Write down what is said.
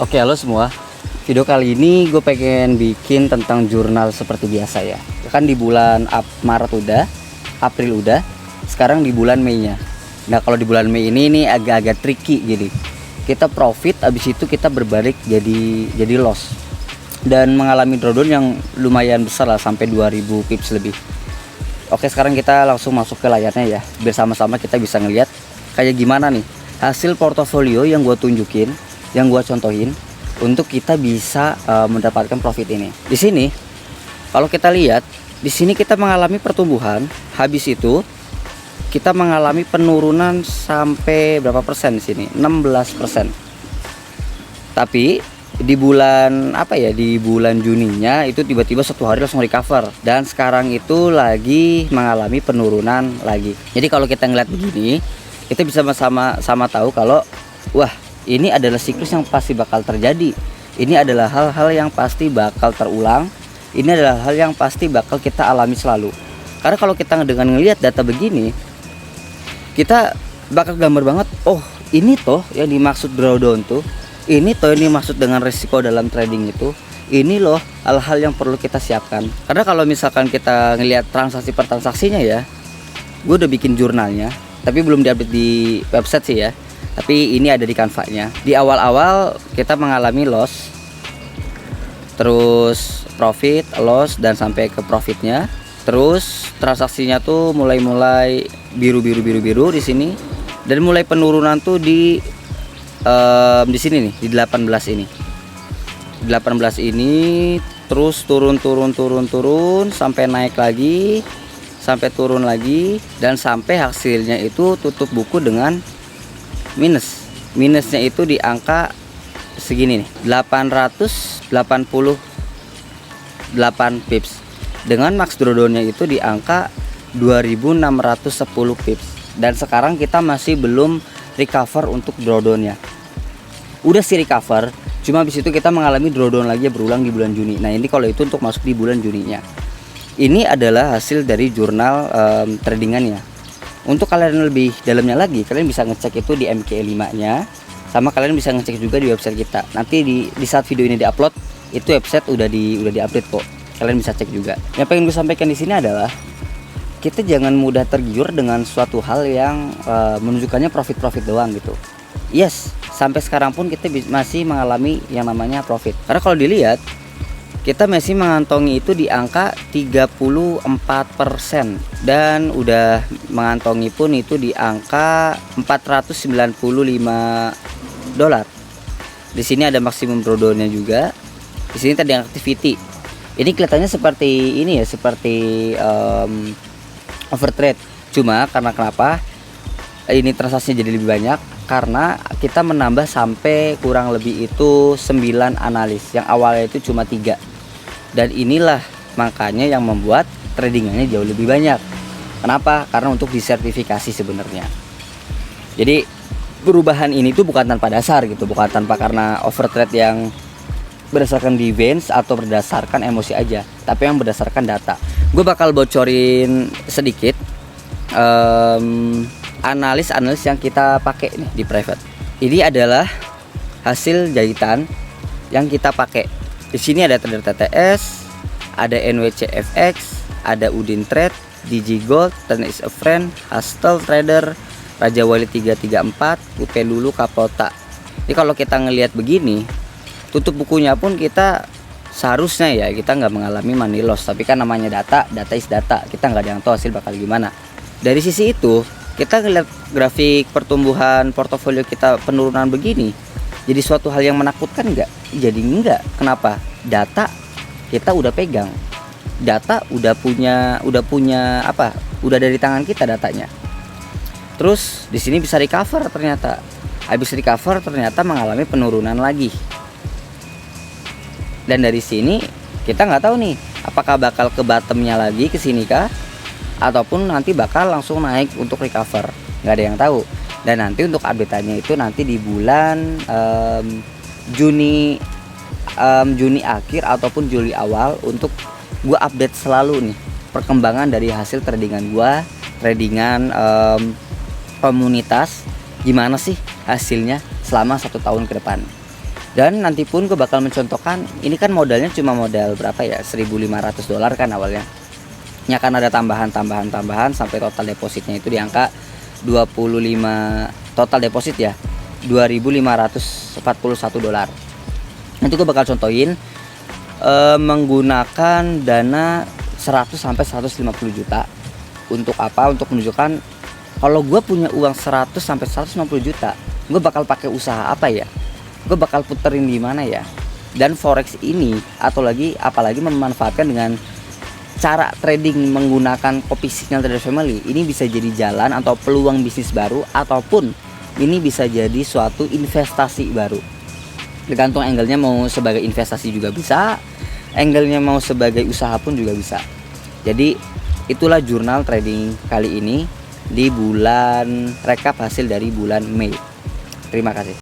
Oke, halo semua. Video kali ini gue pengen bikin tentang jurnal seperti biasa ya. Kan di bulan Maret udah, April udah, sekarang di bulan Mei-nya. Nah, kalau di bulan Mei ini agak-agak tricky gini. Kita profit, abis itu kita berbalik jadi loss. Dan mengalami drawdown yang lumayan besar lah, sampai 2000 pips lebih. Oke, sekarang kita langsung masuk ke layarnya ya. Biar sama-sama kita bisa ngeliat kayak gimana nih hasil portofolio yang gue tunjukin, yang gua contohin untuk kita bisa mendapatkan profit ini. Di sini kalau kita lihat, di sini kita mengalami pertumbuhan, habis itu kita mengalami penurunan sampai berapa persen di sini? 16%. Tapi di bulan di bulan Juninya itu tiba-tiba satu hari langsung recover, dan sekarang itu lagi mengalami penurunan lagi. Jadi kalau kita ngeliat begini, kita bisa sama tahu kalau wah, ini adalah siklus yang pasti bakal terjadi. Ini adalah hal-hal yang pasti bakal terulang. Ini adalah hal yang pasti bakal kita alami selalu. Karena kalau kita dengan ngelihat data begini, kita bakal gambar banget, oh ini toh yang dimaksud drawdown tuh. Ini toh yang dimaksud dengan resiko dalam trading itu. Ini loh hal-hal yang perlu kita siapkan. Karena kalau misalkan kita ngelihat transaksi per transaksinya ya, gue udah bikin jurnalnya, tapi belum diupdate di website sih ya. Tapi ini ada di Canva-nya. Di awal-awal kita mengalami loss, terus profit, loss, dan sampai ke profitnya. Terus transaksinya tuh mulai biru di sini, dan mulai penurunan tuh di sini nih, di 18 ini. 18 ini terus turun sampai naik lagi, sampai turun lagi, dan sampai hasilnya itu tutup buku dengan minusnya itu di angka segini nih, 888 pips, dengan max drawdownnya itu di angka 2610 pips. Dan sekarang kita masih belum recover untuk drawdownnya. Udah sih recover, cuma habis itu kita mengalami drawdown lagi berulang di bulan Juni. Nah, ini kalau itu untuk masuk di bulan Juninya. Ini adalah hasil dari jurnal tradingannya. Untuk kalian lebih dalamnya lagi, kalian bisa ngecek itu di MK5 nya, sama kalian bisa ngecek juga di website kita. Nanti di saat video ini diupload, itu website udah diupdate kok. Kalian bisa cek juga. Yang pengen gue sampaikan di sini adalah kita jangan mudah tergiur dengan suatu hal yang menunjukkannya profit doang gitu. Yes, sampai sekarang pun kita masih mengalami yang namanya profit. Karena kalau dilihat, kita masih mengantongi itu di angka 34%, dan udah mengantongi pun itu di angka 495 dolar. Di sini ada maksimum drawdownnya juga. Di sini tadi activity. Ini kelihatannya seperti ini ya, seperti overtrade. Cuma karena kenapa ini transaksinya jadi lebih banyak? Karena kita menambah sampai kurang lebih itu 9 analis, yang awalnya itu cuma 3. Dan inilah makanya yang membuat tradingannya jauh lebih banyak. Kenapa? Karena untuk disertifikasi sebenarnya. Jadi perubahan ini tuh bukan tanpa dasar gitu, bukan tanpa karena overtrade yang berdasarkan defense atau berdasarkan emosi aja, tapi yang berdasarkan data. Gue bakal bocorin sedikit analis yang kita pakai nih di private. Ini adalah hasil jahitan yang kita pakai. Di sini ada trader TTS, ada NWCFX, ada Udin Trade, DigiGold, Ten is a Friend, Hustle Trader, Raja Wali 334, UP Lulu, Kapota. Jadi kalau kita ngelihat begini, tutup bukunya pun kita seharusnya ya kita nggak mengalami money loss. Tapi kan namanya data is data, kita nggak ada yang tahu hasil bakal gimana. Dari sisi itu, kita ngelihat grafik pertumbuhan portofolio kita penurunan begini, jadi suatu hal yang menakutkan nggak? Jadi enggak. Kenapa? Data kita udah pegang, data udah punya apa? Udah dari tangan kita datanya. Terus di sini bisa recover ternyata. Habis recover ternyata mengalami penurunan lagi. Dan dari sini kita nggak tahu nih, apakah bakal ke bottomnya lagi ke sini kah? Ataupun nanti bakal langsung naik untuk recover, nggak ada yang tahu. Dan nanti untuk update-nya itu nanti di bulan Juni akhir ataupun Juli awal, untuk gue update selalu nih perkembangan dari hasil tradingan gue, komunitas, gimana sih hasilnya selama 1 tahun ke depan. Dan nanti pun gue bakal mencontohkan, ini kan modalnya cuma modal berapa ya, $1.500 kan awalnya. Ini akan ada tambahan sampai total depositnya itu di angka 25, total deposit ya $2.541. Nanti gue bakal contohin menggunakan dana 100 sampai 150 juta. Untuk apa? Untuk menunjukkan kalau gue punya uang 100 sampai 150 juta, gue bakal pakai usaha apa ya? Gue bakal puterin di mana ya? Dan forex ini apalagi memanfaatkan dengan cara trading menggunakan Kopi Signal Trader Family, ini bisa jadi jalan atau peluang bisnis baru, ataupun ini bisa jadi suatu investasi baru. Tergantung angle-nya, mau sebagai investasi juga bisa, angle-nya mau sebagai usaha pun juga bisa. Jadi itulah jurnal trading kali ini di bulan, rekap hasil dari bulan Mei. Terima kasih.